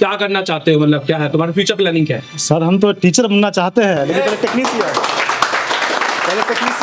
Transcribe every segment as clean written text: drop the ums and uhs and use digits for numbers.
क्या करना चाहते हो, मतलब क्या है तुम्हारा फ्यूचर प्लानिंग, क्या है? सर हम तो टीचर बनना चाहते हैं, लेकिन पहले टेक्नीशियन,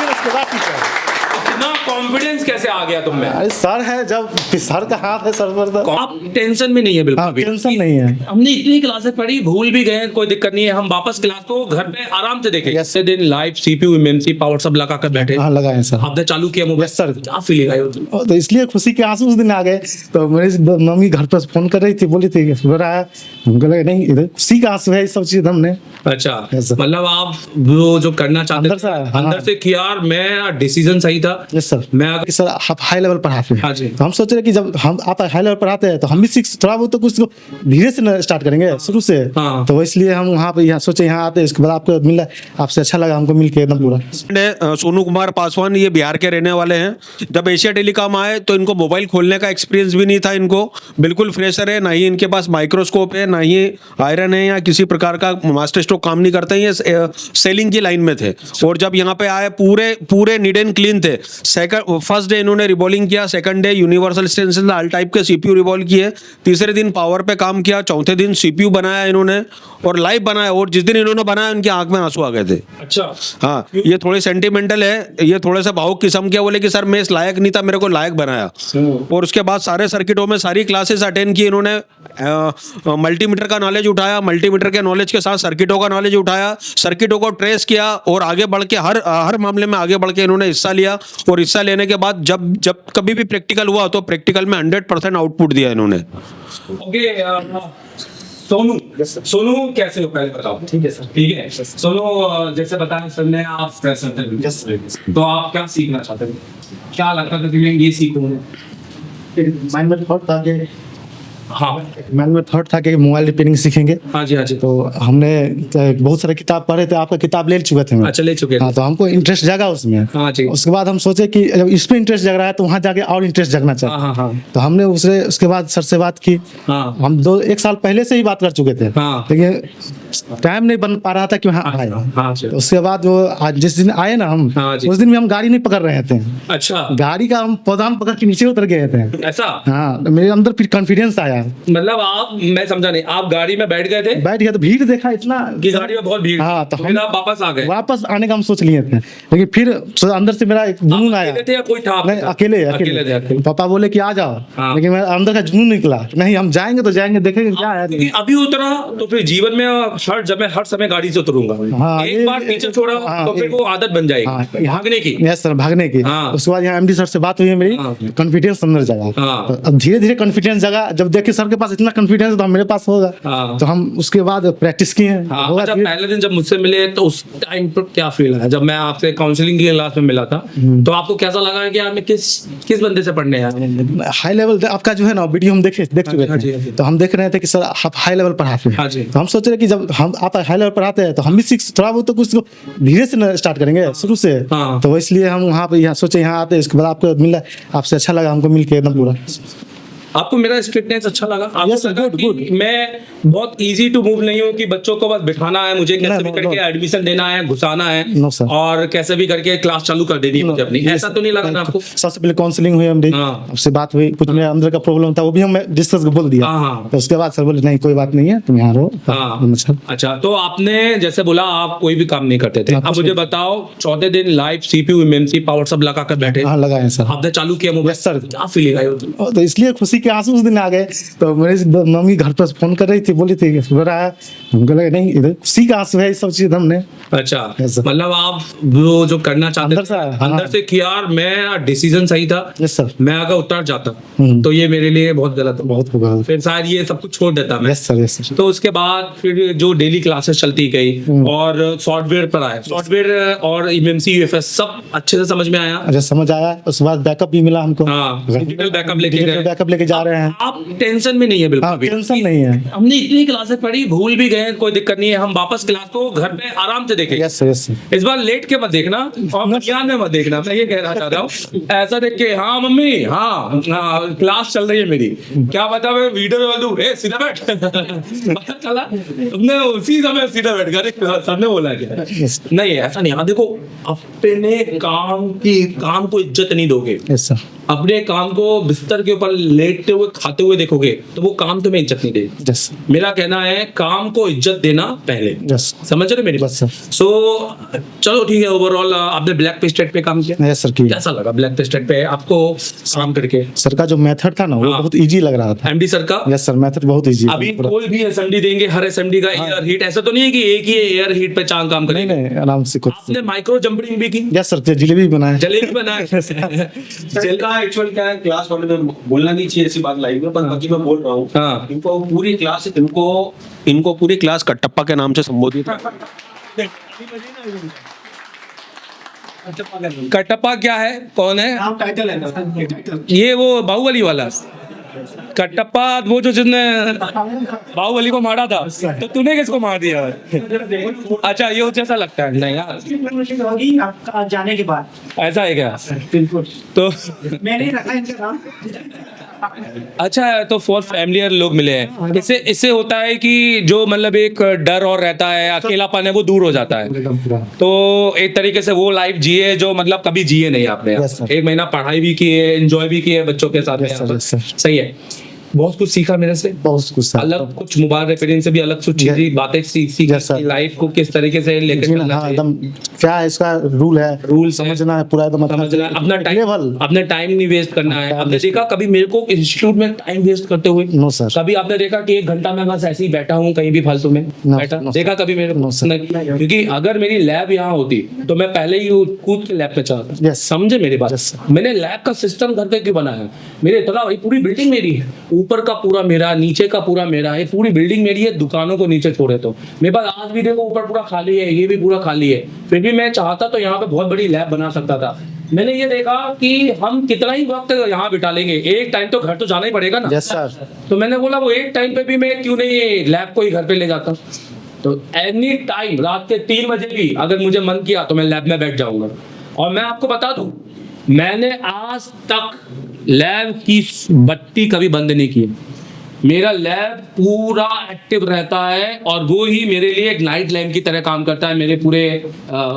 उसके बाद टीचर। इतना कॉन्फिडेंस कैसे आ गया तुम में? अरे सर है, जब सर का हाथ है सर पर तो आप टेंशन में नहीं है बिल्कुल हाँ, भी? टेंशन नहीं है। हमने इतनी क्लासेस पढ़ी, भूल भी गए, कोई दिक्कत नहीं है, हम वापस क्लास को घर पे आराम से देखेंगे। Yes. दिन लाइव सीपीयू एमएमसी पावर सब लगा कर बैठे, हाँ लगाए सर। आपने चालू किया मोबाइल? Yes sir. क्या फीलिंग आई? तो इसलिए खुशी के आंसू उस दिन आ गए। तो मेरी मम्मी घर पर फोन कर रही थी, बोली थी सुबह आया, हमको लगा नहीं इधर खुशी का आंसू है, ये सब चीज हमने। अच्छा, Yes, sir. मतलब आप वो जो करना चाहते अंदर से आया, हाँ। अंदर से किया, और मैं डिसीजन सही था। Yes sir. मैं अगर सर आप हाई लेवल पढ़ाते हैं, हाँ जी। तो हम सोच रहे कि जब हम आप हाई लेवल पढ़ाते हैं तो हम भी सीख थोड़ा बहुत तो कुछ धीरे से स्टार्ट करेंगे शुरू से। हाँ। तो इसलिए हम वहाँ पे यहाँ सोचे यहाँ आते हैं, इसके बाद आपको मिला, आपसे अच्छा लगा हमको मिल के एकदम पूरा। सोनू कुमार पासवान ये बिहार के रहने वाले हैं। जब एशिया टेलीकॉम आए तो इनको मोबाइल खोलने का एक्सपीरियंस भी नहीं था, इनको बिल्कुल फ्रेशर है, ना ही इनके पास माइक्रोस्कोप है, ना ही आयरन है, या किसी प्रकार का मास्टर स्ट्रोक काम नहीं करते हैं, ये सेलिंग की लाइन में थे। और जब यहाँ पे आए पूरे नीट एंड क्लीन थे। फर्स्ट डे इन्होंने रिबॉलिंग किया, second day universal stencil all type के सीपीयू रिबॉल किए, तीसरे दिन पावर पे काम किया, चौथे दिन सीपीयू बनाया इन्होंने और लाइव बनाया। और जिस दिन इन्होंने बनाया उनकी आंख में आंसू आ गए थे। अच्छा, हाँ, ये थोड़े सेंटिमेंटल है, ये थोड़े से भावुक किस्म के। बोले कि सर मैं इस लायक नहीं था, मेरे को लायक बनाया। और उसके बाद सारे सर्किटों में सारी क्लासेस अटेंड की इन्होंने। मल्टीमीटर का नॉलेज उठाया, मल्टीमीटर के नॉलेज के साथ सर्किटों का नॉलेज उठाया, सर्किटों को ट्रेस किया और आगे बढ़ के हर मामले में आगे बढ़ के इन्होंने हिस्सा लिया। और हिस्सा लेने के बाद जब कभी भी प्रैक्टिकल हुआ तो प्रैक्टिकल में 100% आउटपुट दिया इन्होंने। ओके। सोनू कैसे हो पहले बताओ? ठीक है सर। ठीक है सोनू, जैसे बताया सर ने, आप फ्रेशर थे। Yes sir. तो आप क्या सीखना चाहते थे? क्या लगता था कि मैं ये सीखूं? माइंड में थॉट था कि हाँ मोबाइल रिपेयरिंग सीखेंगे। हाँ जी, हाँ जी। तो हमने बहुत सारे किताब पढ़े थे, आपका किताब ले चुके थे हम। अच्छा, ले चुके थे। हाँ, तो हमको इंटरेस्ट जगा उसमें। हाँ जी। उसके बाद हम सोचे कि जब इस पे इंटरेस्ट जग रहा है तो वहाँ जाके और इंटरेस्ट जगना चाहिए। हाँ, हाँ, हाँ। तो हमने उसके बाद सर से बात की। हाँ। हम 1 साल पहले से ही बात कर चुके थे। हाँ। लेकिन टाइम नहीं बन पा रहा था कि वहाँ आए। हाँ जी। तो उसके बाद वो आज जिस दिन आए ना हम, हाँ जी। उस दिन भी हम गाड़ी नहीं पकड़ रहे थे। अच्छा, गाड़ी का हम पौधाम पकड़ के नीचे उतर गए थे। ऐसा? हाँ, तो मेरे अंदर फिर कॉन्फिडेंस आया। मतलब मैं समझा नहीं, आप गाड़ी में बैठ गए थे बैठ गया तो भीड़ देखा इतना कि गाड़ी में बहुत भीड़? हाँ, तो फिर आप वापस आ गए? वापस आने का हम सोच लिए थे, लेकिन फिर अंदर से मेरा एक जुनून आया। अकेले थे या कोई था आपके नहीं, साथ? अकेले थे, अकेले। पापा बोले कि आ जाओ। हाँ। लेकिन मेरे अंदर का जुनून निकला, नहीं हम जाएंगे तो जाएंगे, देखेंगे क्या है। क्योंकि अभी उतरा तो फिर जीवन में हर समय गाड़ी से उतरूंगा। हाँ, एक बार पीछे छोड़ा हाँ, तो फिर वो आदत बन जाएगी। हाँ, भागने की। यस सर, भागने की। हाँ। उसके बाद यहाँ एमडी सर से बात हुई है मेरी, हाँ। कॉन्फिडेंस अंदर जगा। हाँ। तो अब धीरे धीरे कॉन्फिडेंस जगा, जब देखे सर के पास इतना कॉन्फिडेंस तो मेरे पास होगा। हाँ। तो हम उसके बाद प्रैक्टिस किए हैं। हाँ, होगा अच्छा, धीरे- पहले दिन जब मुझसे मिले तो उस टाइम पर क्या फील आया? जब मैं आपसे काउंसलिंग की क्लास में मिला था तो आपको कैसा लगा कि यार मैं किस बंदे से पढ़ने आया? हाई लेवल आपका जो है ना वीडियो हम देख चुके हाँ जी, हाँ थे। जी। तो हम देख रहे थे कि सर आप हाई लेवल पढ़ाते हैं। हाँ जी। तो हम सोच रहे कि जब आप हाई लेवल पढ़ाते हैं तो हम भी सीख थोड़ा बहुत तो कुछ धीरे से स्टार्ट करेंगे शुरू से। हाँ। तो इसलिए हम वहाँ पे यहाँ सोचे यहाँ आते हैं, इसके बाद आपको मिला, आपसे अच्छा लगा हमको मिल के एकदम पूरा। आपको मेरा स्ट्रिक्टनेस अच्छा लगा? आपको Yes, sir, लगा good, कि good. मैं बहुत इजी टू मूव नहीं हूँ कि बच्चों को बस बिठाना है, मुझे कैसे भी no, करके no. एडमिशन देना है, घुसाना है No, sir. और कैसे भी करके क्लास चालू कर देनी है मुझे अपनी? ऐसा तो नहीं लगा ना आपको? सबसे पहले काउंसलिंग हुई हमारी, हाँ। आपसे बात हुई, कुछ मेरे अंदर का प्रॉब्लम था वो भी हम डिस्कस बोल दिया। हाँ, हाँ। तो उसके बाद सर बोले नहीं कोई बात नहीं है, तुम यहाँ रहो। हाँ। अच्छा, तो आपने जैसे बोला आप कोई भी काम नहीं करते थे। हाँ, अब कुछ मुझे नहीं। बताओ, चौथे दिन लाइव सीपीयू एमएमसी पावर सब लगा कर बैठे, हाँ लगाए सर। आपने चालू किया मोबाइल? Yes, sir. क्या फीलिंग आई? तो इसलिए खुशी के आंसू उस दिन आ गए। तो मेरी मम्मी घर पर फोन कर रही थी, बोली थी सुबह आया, हमको लगा नहीं इधर खुशी का आंसू है, ये सब चीज हमने। अच्छा, Yes, sir. मतलब आप वो जो करना चाहते अंदर से आया, हाँ। अंदर से किया, और मैं डिसीजन सही था। Yes sir. मैं अगर उतर जाता हम्म। तो ये मेरे लिए बहुत गलत हो, बहुत होगा। फिर शायद ये सब कुछ छोड़ देता मैं। Yes sir, yes sir. तो उसके बाद फिर जो डेली क्लासेस चलती गई और सॉफ्टवेयर पर आए, सॉफ्टवेयर और एमएमसी यूएफएस सब अच्छे से समझ में आया। अच्छा, समझ आया। उसके बाद बैकअप भी मिला हमको। हाँ, डिजिटल बैकअप लेके डिजिटल गए। बैकअप लेके जा रहे हैं। आप टेंशन में नहीं है बिल्कुल हाँ, भी? टेंशन नहीं है। हमने इतनी क्लासेस पढ़ी, भूल भी गए, कोई दिक्कत नहीं है, हम वापस क्लास को घर पे आराम से देखेंगे। Yes sir, yes sir. इस बार लेट के मत देखना और बनियान में मत देखना, मैं ये कहना चाह रहा हूँ। ऐसा देख के हाँ मम्मी, हाँ क्लास चल रही है मेरी, क्या पता मैं वीडियो में बोलूं ए सीधा बैठ पता चला तुमने उसी समय सीधा बैठ गया, सबने बोला क्या? यस नहीं, ऐसा नहीं। हाँ देखो, अपने काम को इज्जत नहीं दोगे यस सर। अपने काम को बिस्तर के ऊपर लेटते हुए खाते हुए देखोगे तो वो काम तुम्हें इज्जत नहीं देगी। यस मेरा कहना है काम को इज्जत देना पहले। यस समझ रहे मेरी बात? बस सर। सो चलो ठीक है, ओवरऑल आपने ब्लैक पेस्टेड पे काम किया, यस सर की कैसा लगा ब्लैक पेस्टेड पे आपको काम करके? सर का जो मेथड था ना वो हाँ। बहुत इजी लग रहा था। एमडी सर का यस सर मेथड बहुत इजी। अभी कोई भी एसएमडी देंगे, हर एसएमडी का एयर हीट, ऐसा तो नहीं है कि एक ही एयर हीट पे चांग काम नहीं करेगा। नहीं आराम से कुछ। आपने माइक्रो जंपरिंग भी की, यस सर जलेबी बनाए। जलेबी बनाया इनका एक्चुअल क्या है, क्लास वाले में बोलना नहीं चाहिए ऐसी बात लाइव में, पर बाकी मैं बोल रहा हूँ। हाँ। इनको पूरी क्लास इनको पूरी क्लास कटप्पा के नाम से संबोधित कटप्पा क्या है, कौन है? नाम टाइटल है ना, ये वो बाहुबली वाला कटप्पा, वो जो जिसने बाहुबली को मारा था, तो तूने किसको मार दिया? अच्छा ये जैसा लगता है। नहीं यार होगी आपका जाने के बाद। ऐसा है क्या? बिल्कुल तो मैंने रखा इनका नाम। अच्छा है, तो फॉर फैमिलियर लोग मिले हैं। इससे होता है कि जो मतलब एक डर और रहता है, अकेलापन है, वो दूर हो जाता है। तो एक तरीके से वो लाइफ जिए जो मतलब कभी जिए नहीं आपने। Yes, sir. एक महीना पढ़ाई भी की है, एंजॉय भी की है बच्चों के साथ में Yes, sir, यहाँ पर। yes, sir. सही है, बहुत कुछ सीखा मेरे से, बहुत कुछ सर। अलग कुछ मोबाइल रिपेयरिंग से भी अलग कुछ चीजें बातें सीखी Yes, sir. लाइफ को किस तरीके से लेकर जी ना, चलना हाँ चाहिए। एकदम क्या है इसका रूल है, रूल समझना है पूरा एकदम समझना है, अपना टाइम लेवल। अपने टाइम नहीं वेस्ट करना है। आपने देखा कभी मेरे को इंस्टीट्यूट में टाइम वेस्ट करते हुए? No sir. कभी आपने देखा कि 1 घंटा मैं बस ऐसे ही बैठा हूँ कहीं भी फालतू में No, बैठा? no, देखा कभी मेरे को? No, sir. नहीं, क्योंकि अगर मेरी लैब यहाँ होती तो मैं पहले ही कूद के लैब पे चला। Yes. समझे मेरी बात? Yes, sir. मैंने लैब का सिस्टम घर पे क्यों बनाया? मेरे इतना भाई पूरी बिल्डिंग मेरी है, ऊपर का पूरा मेरा, नीचे का पूरा मेरा है, पूरी बिल्डिंग मेरी है, दुकानों को नीचे छोड़े तो मेरे पास आज भी देखो ऊपर पूरा खाली है, ये भी पूरा खाली है, फिर भी मैं चाहता तो यहाँ पे बहुत बड़ी लैब बना सकता था। मैंने ये देखा कि हम कितना ही वक्त यहाँ बिता लेंगे, एक टाइम तो घर तो जाना ही पड़ेगा ना। Yes sir. तो मैंने बोला वो एक टाइम पे भी मैं क्यों नहीं लैब को ही घर पे ले जाता। तो एनी टाइम रात के 3 बजे भी अगर मुझे मन किया तो मैं लैब में बैठ जाऊंगा। और मैं आपको बता दूं, मैंने आज तक लैब की बत्ती कभी बंद नहीं की। मेरा लैब पूरा एक्टिव रहता है और वो ही मेरे लिए एक नाइट लैम्प की तरह काम करता है मेरे पूरे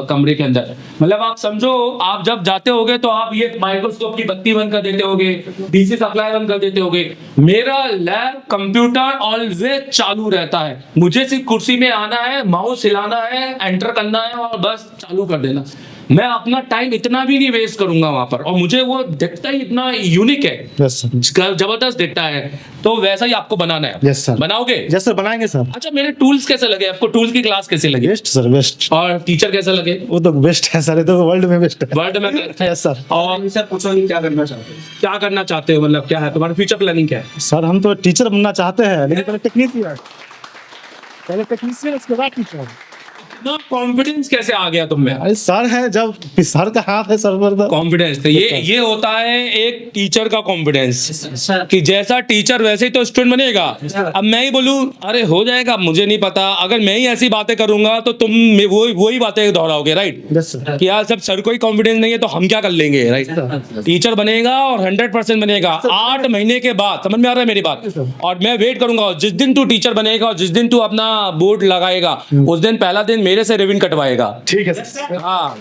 कमरे के अंदर। मतलब आप समझो, आप जब जाते होगे तो आप ये माइक्रोस्कोप की बत्ती बंद कर देते होगे, डीसी सप्लाई बंद कर देते होगे। मेरा लैब कंप्यूटर ऑलवेज चालू रहता है। मुझे सिर्फ कुर्सी में आना है, माउस हिलाना है, एंटर करना है और बस चालू कर देना। मैं अपना टाइम इतना भी नहीं वेस्ट करूंगा वहां पर, और मुझे वो दिखता ही इतना यूनिक है, यस सर। जबरदस्त दिखता है। तो वैसा ही आपको बनाना है। Yes sir. बनाओगे? यस सर बनाएंगे सर। अच्छा, मेरे टूल्स कैसे लगे आपको? टूल्स की क्लास कैसे लगी? Best sir best. और टीचर कैसा लगे? वो तो बेस्ट है सर, ये तो वर्ल्ड में बेस्ट है। वर्ल्ड में यस सर। और सर पूछो कि क्या करना चाहते हैं। क्या करना चाहते हो, मतलब क्या है तुम्हारा फ्यूचर प्लानिंग, क्या है? सर हम तो टीचर बनना चाहते हैं, लेकिन पहले टेक्नीशियन, पहले टेक्नीशियन उसके बाद टीचर। ना कॉन्फिडेंस कैसे आ गया तुम में? अरे सर है, जब सर का हाथ है सर पर तो। कॉन्फिडेंस तो ये होता है एक टीचर का कॉन्फिडेंस, कि जैसा टीचर वैसे ही तो स्टूडेंट बनेगा। अब मैं ही बोलूं अरे हो जाएगा, मुझे नहीं पता, अगर मैं ही ऐसी बातें करूंगा तो तुम वही बातें दोहराओगे, राइट? Yes sir. कि यार सब सर को ही कॉन्फिडेंस नहीं है तो हम क्या कर लेंगे, राइट? टीचर बनेगा और 100% बनेगा 8 महीने के बाद। समझ में आ रहा है मेरी बात? और मैं वेट करूंगा जिस दिन तू टीचर बनेगा और जिस दिन तू अपना बोर्ड लगाएगा उस दिन पहला दिन मेरे से रिविन कटवाएगा। ठीक है सर। हाँ,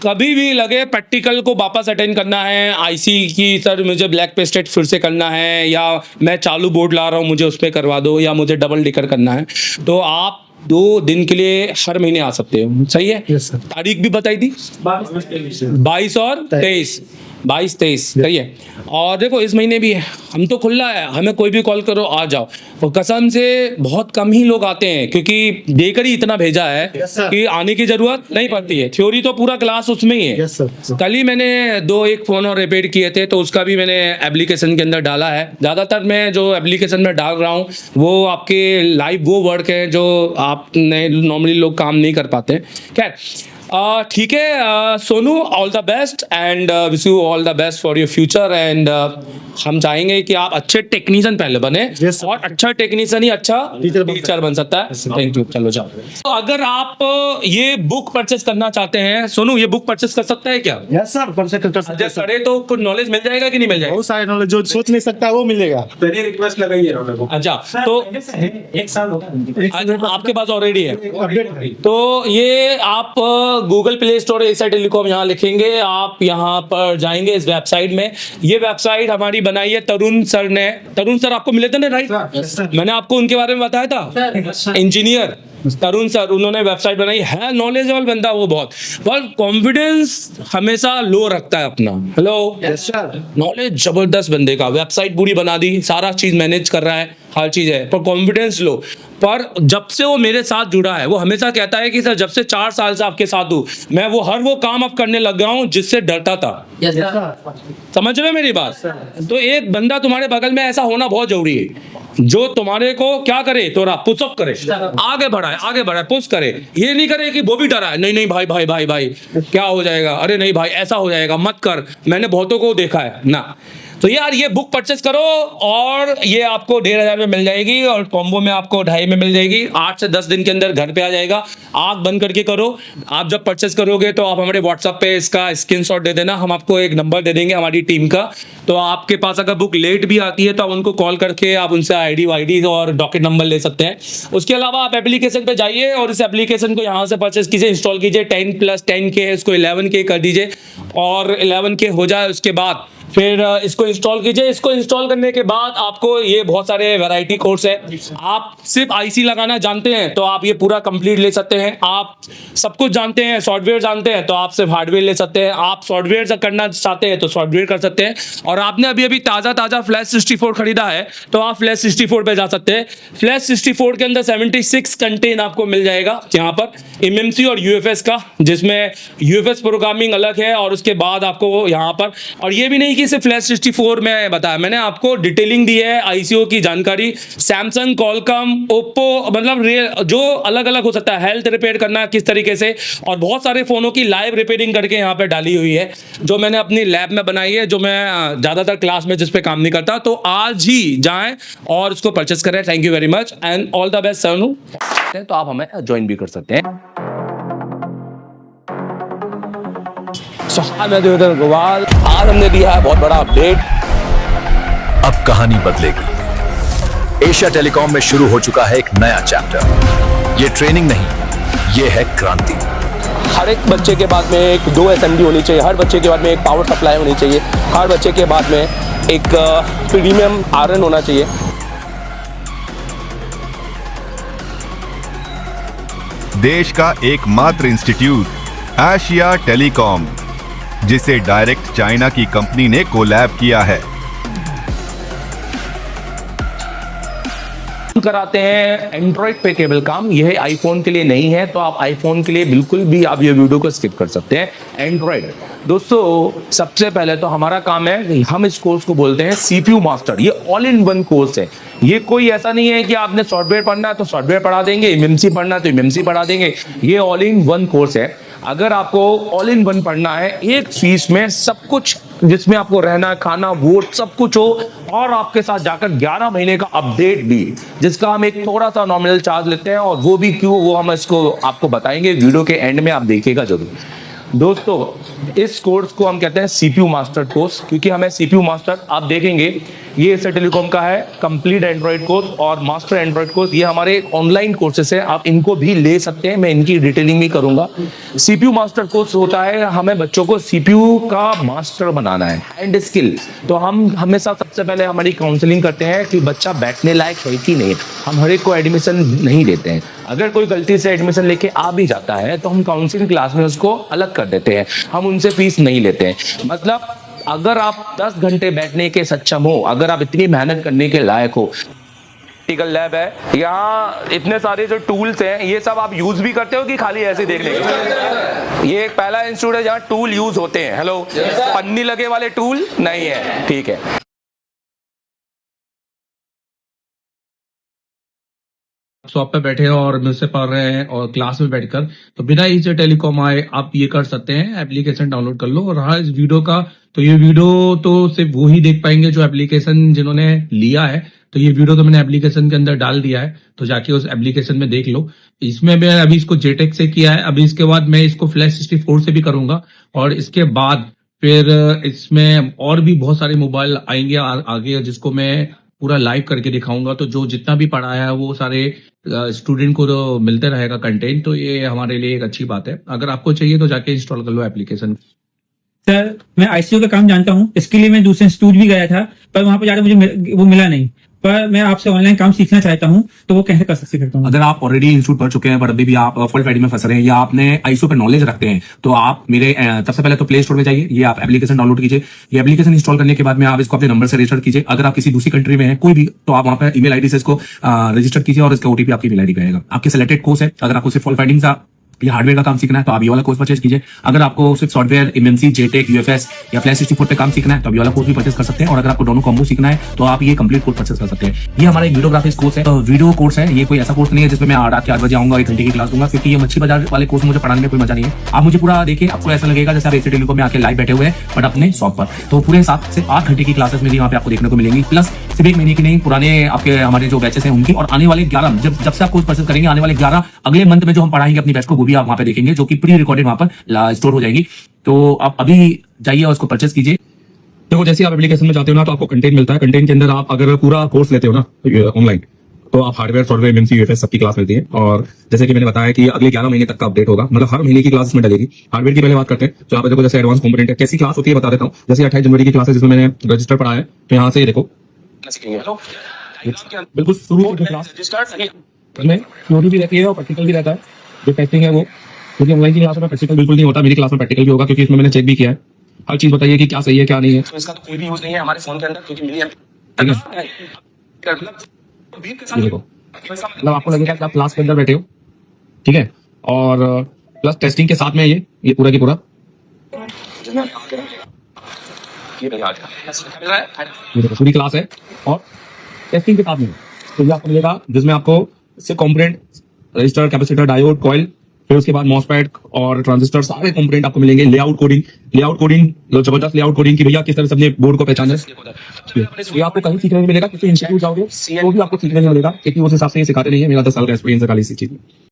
कभी भी लगे प्रैक्टिकल को वापस अटेंड करना है, आईसी की सर मुझे ब्लैक पेस्टेड फिर से करना है, या मैं चालू बोर्ड ला रहा हूँ मुझे उस पर करवा दो, या मुझे डबल डिकर करना है, तो आप 2 दिन के लिए हर महीने आ सकते हो। सही है? Yes sir. तारीख भी बताई थी 22 और 23, 22-23 सही है। और देखो इस महीने भी है, हम तो खुला है, हमें कोई भी कॉल करो आ जाओ। और कसम से बहुत कम ही लोग आते हैं, क्योंकि देकर ही इतना भेजा है कि आने की जरूरत नहीं पड़ती है। थ्योरी तो पूरा क्लास उसमें ही है। Yes sir. कल ही मैंने 1 फोन और रिपेयर किए थे, तो उसका भी मैंने एप्लीकेशन के अंदर डाला है। ज़्यादातर मैं जो एप्लीकेशन में डाल रहा हूँ वो आपके लाइव वो वर्क है जो आप नॉर्मली लोग काम नहीं कर पाते। खैर ठीक है Sonu, all the best and wish you all the best for your future. And हम चाहेंगे कि आप अच्छे टेक्नीशियन पहले बने, Yes, sir. और अच्छा टेक्नीशियन ही अच्छा टीचर बन सकता है। Thank you. चलो जाओ। तो अगर आप ये बुक परचेस करना चाहते हैं, सोनू ये बुक परचेस कर सकता है क्या? यस सर, परचेस कर सकते हैं सर। करे तो कुछ नॉलेज मिल जाएगा कि नहीं मिल जाएगा? बहुत सारे नॉलेज जो सोच नहीं सकता वो मिलेगा। पहले रिक्वेस्ट लगाइए ना मेरे को। अच्छा, तो एक साल होगा। आपके पास ऑलरेडी है, अपडेट है। तो ये आप Google play store Asia telecom यहाँ लिखेंगे, आप यहाँ पर जाएंगे इस वेबसाइट में। ये वेबसाइट हमारी बनाई है तरुण सर ने। तरुण सर आपको मिले थे ना, राइट? मैंने आपको उनके बारे में बताया था, इंजीनियर तरुण सर, उन्होंने वेबसाइट बनाई है। नॉलेजेबल बंदा वो बहुत, पर कॉन्फिडेंस हमेशा लो रखता है अपना। हेलो, नॉलेज जबरदस्त बंदे का, वेबसाइट पूरी बना दी, सारा चीज मैनेज कर रहा है, हर चीज है, पर कॉन्फिडेंस लो। पर जब से वो मेरे साथ जुड़ा है, वो हमेशा कहता है कि सर जब से 4 साल से आपके साथ हूँ, मैं वो काम अब करने लग गया हूँ जिससे डरता था। समझ रहे हो मेरी बात? तो एक बंदा तुम्हारे बगल में ऐसा होना बहुत जरूरी है, जो तुम्हारे को क्या करे, थोड़ा पुशअप करे, आगे बढ़ाए, पुश करे। ये नहीं करे कि वो भी डरा है, नहीं भाई भाई भाई भाई क्या हो जाएगा, अरे नहीं भाई ऐसा हो जाएगा, मत कर। मैंने बहुतों को देखा है ना। तो यार ये बुक परचेस करो और ये आपको 1500 में मिल जाएगी, और कॉम्बो में आपको 2.5 में मिल जाएगी। 8 से 10 दिन के अंदर घर पे आ जाएगा। आंख बंद करके करो। आप जब परचेस करोगे तो आप हमारे व्हाट्सएप पे इसका स्क्रीनशॉट दे देना, हम आपको एक नंबर दे देंगे हमारी टीम का। तो आपके पास अगर बुक लेट भी आती है तो आप उनको कॉल करके आप उनसे आईडी वाईडी और डॉकेट नंबर ले सकते हैं। उसके अलावा आप एप्लीकेशन पे जाइए और इस एप्लीकेशन को यहाँ से परचेस कीजिए, इंस्टॉल कीजिए। 10+10K है, इसको 11K कर दीजिए, और 11K हो जाए उसके बाद फिर इसको इंस्टॉल कीजिए। इसको इंस्टॉल करने के बाद आपको ये बहुत सारे वैरायटी कोर्स है। आप सिर्फ आईसी लगाना जानते हैं तो आप ये पूरा कंप्लीट ले सकते हैं। आप सब कुछ जानते हैं, सॉफ्टवेयर जानते हैं तो आप सिर्फ हार्डवेयर ले सकते हैं। आप सॉफ्टवेयर करना चाहते हैं तो सॉफ्टवेयर कर सकते हैं। और आपने अभी ताज़ा फ्लैश 64 खरीदा है तो आप फ्लैश 64 पे जा सकते हैं। फ्लैश 64 के अंदर 76 कंटेंट आपको मिल जाएगा यहाँ पर, एमएमसी और यूएफएस का, जिसमें यूएफएस प्रोग्रामिंग अलग है। और उसके बाद आपको यहाँ पर, और ये भी नहीं कि सिर्फ फ्लैश 64 में बताया, मैंने आपको डिटेलिंग दी है आईसीओ की जानकारी, सैमसंग, कॉलकॉम, ओप्पो, मतलब जो अलग अलग हो सकता है, हेल्थ रिपेयर करना किस तरीके से, और बहुत सारे फोनों की लाइव रिपेयरिंग करके यहाँ पे डाली हुई है, जो मैंने अपनी लैब में बनाई है, जो मैं ज्यादातर क्लास में जिस पे काम नहीं करता। तो आज ही जाएं और उसको परचेस करें। Thank you very much and all the best sir. तो आप हमें ज्वाइन भी कर सकते हैं। मैं देवेंद्र गोवाल, आज हमने दिया है बहुत बड़ा अपडेट। अब कहानी बदलेगी। एशिया टेलीकॉम में शुरू हो चुका है एक नया चैप्टर। ये ट्रेनिंग नहीं, ये है क्रांति। हर एक बच्चे के बाद में एक 2 SMD होनी चाहिए, हर बच्चे के बाद में एक पावर सप्लाई होनी चाहिए, हर बच्चे के बाद में एक प्रीमियम आयरन होना चाहिए। देश का एकमात्र इंस्टीट्यूट एशिया टेलीकॉम, जिसे डायरेक्ट चाइना की कंपनी ने कोलैब किया है। कराते हैं एंड्रॉइड पे केबल काम, यह आईफोन के लिए नहीं है, तो आप आईफोन के लिए बिल्कुल भी आप ये वीडियो को स्किप कर सकते हैं। एंड्रॉइड दोस्तों, सबसे पहले तो हमारा काम है, हम इस कोर्स को बोलते हैं CPU मास्टर। ये ऑल इन वन कोर्स है। ये कोई ऐसा नहीं है कि आपने सॉफ्टवेयर पढ़ना है तो सॉफ्टवेयर पढ़ा देंगे, एमएमसी पढ़ना है तो एमएमसी पढ़ा देंगे। ये ऑल इन वन कोर्स है। अगर आपको ऑल इन वन पढ़ना है, एक फीस में सब कुछ, जिसमें आपको रहना, खाना, वोट सब कुछ हो, और आपके साथ जाकर 11 महीने का अपडेट भी, जिसका हम एक थोड़ा सा नॉमिनल चार्ज लेते हैं, और वो भी क्यों, वो हम इसको आपको बताएंगे वीडियो के एंड में, आप देखिएगा जरूर। दोस्तों, इस कोर्स को हम कहते हैं CPU मास्टर कोर्स, क्योंकि हमें CPU मास्टर, आप देखेंगे ये एशिया टेलीकॉम का है कंप्लीट एंड्रॉइड कोर्स और मास्टर एंड्रॉइड कोर्स। ये हमारे ऑनलाइन कोर्सेस है, आप इनको भी ले सकते हैं, मैं इनकी डिटेलिंग भी करूंगा। CPU मास्टर कोर्स होता है, हमें बच्चों को CPU का मास्टर बनाना है एंड स्किल। तो हम हमेशा सबसे पहले हमारी काउंसलिंग करते हैं कि बच्चा बैठने लायक है कि नहीं। हम हर एक को एडमिशन नहीं देते हैं। अगर कोई गलती से एडमिशन लेके आ भी जाता है तो हम काउंसलिंग क्लास में उसको अलग कर देते हैं, हम उनसे फीस नहीं लेते हैं। मतलब अगर आप 10 घंटे बैठने के सक्षम हो, अगर आप इतनी मेहनत करने के लायक हो, प्रैक्टिकल लैब है, यहाँ इतने सारे जो टूल्स हैं, ये सब आप यूज भी करते हो कि खाली ऐसे देखने के? ये एक पहला इंस्टीट्यूट है जहाँ टूल यूज होते हैं। हेलो, पन्नी लगे वाले टूल नहीं है, ठीक है। शॉप पे बैठे हैं और मुझसे पढ़ रहे हैं और क्लास में बैठकर, तो बिना एशिया टेलीकॉम आए आप ये कर सकते हैं। एप्लीकेशन डाउनलोड कर लो। और रहा इस वीडियो का, तो ये वीडियो तो सिर्फ वो ही देख पाएंगे जो एप्लीकेशन जिन्होंने लिया है। तो ये वीडियो तो मैंने एप्लीकेशन के अंदर डाल दिया है, तो जाके उस एप्लीकेशन में देख लो। इसमें मैं अभी इसको JTEC से किया है, अभी इसके बाद मैं इसको फ्लैश 64 से भी करूंगा, और इसके बाद फिर इसमें और भी बहुत सारे मोबाइल आएंगे आगे, जिसको मैं पूरा लाइव करके दिखाऊंगा। तो जो जितना भी पढ़ाया है वो सारे स्टूडेंट को तो मिलते रहेगा कंटेंट, तो ये हमारे लिए एक अच्छी बात है। अगर आपको चाहिए तो जाके इंस्टॉल कर लो एप्लीकेशन। सर मैं आईसीयू का काम जानता हूँ, इसके लिए मैं दूसरे इंस्टीट्यूट भी गया था, पर वहां पर जाकर मुझे वो मिला नहीं। पर मैं आपसे ऑनलाइन काम सीखना चाहता हूँ, तो वो कैसे कर सकता हूँ? अगर आप ऑलरेडी इंस्टीट्यूट पढ़ चुके हैं पर अभी भी आप फॉल्ट फाइंडिंग में फंस रहे हैं या आपने आईसीयू पे नॉलेज रखते हैं, तो आप मेरे सबसे पहले तो प्ले स्टोर में जाइए, ये आप एप्लीकेशन डाउनलोड कीजिए। ये एप्लीकेशन इंस्टॉल करने के बाद में आप इसको अपने नंबर से रजिस्टर कीजिए। अगर आप किसी दूसरी कंट्री में हैं कोई भी, तो आप वहां पर ईमेल आईडी से इसको रजिस्टर कीजिए और इसका ओटीपी आपकी ईमेल आईडी पे आएगा। आपके सिलेक्टेड कोर्स है, अगर आपको सिर्फ फॉल्ट फाइंडिंग का या हार्डवेयर का काम सीखना है तो आप ये वाला कोर्स परचेज कीजिए। अगर आपको सिर्फ सॉफ्टवेयर, एमएनसी, जेटेक, यूएफएस या फ्लैश 64 पे काम सीखना है तो आप ये वाला कोर्स भी परचेज कर सकते हैं। और अगर आपको दोनों कॉम्बो सीखना है तो आप ये कंप्लीट कोर्स परचेज कर सकते हैं। ये हमारा एक वीडियोग्राफिक्स कोर्स है, तो वीडियो कोर्स है, ये कोई ऐसा कोर्स नहीं है जिसमें मैं रात के 8 बजे आऊंगा 1 घंटे की क्लास दूंगा, क्योंकि ये मच्छी बाजार वाले कोर्स मुझे पढ़ाने में कोई मजा नहीं है। आप मुझे पूरा देखिए, आपको ऐसा लगेगा जैसे आप एसी टेलीकॉम में आके लाइव बैठे हुए हैं बट अपने शॉप पर। तो पूरे 7 से 8 घंटे की क्लासेस मेरी वहाँ पे आपको देखने को मिलेंगी, प्लस सिर्फ 1 महीने की नहीं, पुराने आपके हमारे जो बैचेस हैं उनकी, और आने वाले 11 जब से आप कोर्स परचेज करेंगे, आने वाले 11 अगले मंथ में जो हम पढ़ाएंगे अपनी बैच को, वो भी आप वहाँ पे देखेंगे, जो कि प्री रिकॉर्डेड वहां पर स्टोर हो जाएगी। तो आप अभी जाइए और उसको परचेज कीजिए। देखो जैसे आप एप्लीकेशन में जाते हो ना, तो आपको कंटेंट मिलता है। कंटेंट के अंदर आप अगर पूरा कोर्स लेते हो ना ऑनलाइन, तो आप हार्डवेयर, सॉफ्टवेयर, एमएनसी, यूएफएस सबकी क्लास मिलती है। और जैसे कि मैंने बताया कि अगले 11 महीने तक का अपडेट होगा, मतलब हर महीने की क्लास में डलेगी। हार्डवेयर की पहले बात करते हैं, तो आप देखो जैसे एडवांस कंपोनेंट है, कैसी क्लास होती है बता देता हूँ। जैसे 28 जनवरी की क्लास है जिसमें मैंने रजिस्टर पढ़ा है, तो यहाँ से ये देखो बिल्कुल शुरू से क्लास में थ्योरी भी रहती है और प्रैक्टिकल भी रहता है। जो टेस्टिंग है वो, क्योंकि ऑनलाइन की क्लास में प्रैक्टिकल बिल्कुल नहीं होता, मेरी क्लास में प्रैक्टिकल भी होगा, क्योंकि इसमें मैंने चेक भी किया है। हर चीज बताइए कि क्या सही है क्या नहीं है। तो इसका तो कोई भी यूज नहीं है हमारे फोन के अंदर, क्योंकि मेरी देखो मतलब आपको लगेगा कि आप क्लास के अंदर बैठे हो, ठीक है, और प्लस टेस्टिंग के साथ में ये पूरा की पूरा पूरी क्लास है और टेस्टिंग के साथ में तो ये आपको मिलेगा, जिसमें आपको सिर्फ component, register, capacitor, diode, coil, फिर उसके बाद मॉसफेट और ट्रांजिस्टर, सारे कंपोनेंट आपको मिलेंगे। लेआउट कोडिंग जबरदस्त लेआउट कोडिंग की भैया किस तरह से अपने बोर्ड को पहचाना है, ये आपको कहीं सीखने नहीं मिलेगा। किसी इंस्टीट्यूट जाओगे तो भी आपको सीखने नहीं मिलेगा, क्योंकि उस हिसाब से ये सिखाते नहीं है। मेरा 10 साल का एक्सपीरियंस है खाली इसी चीज में।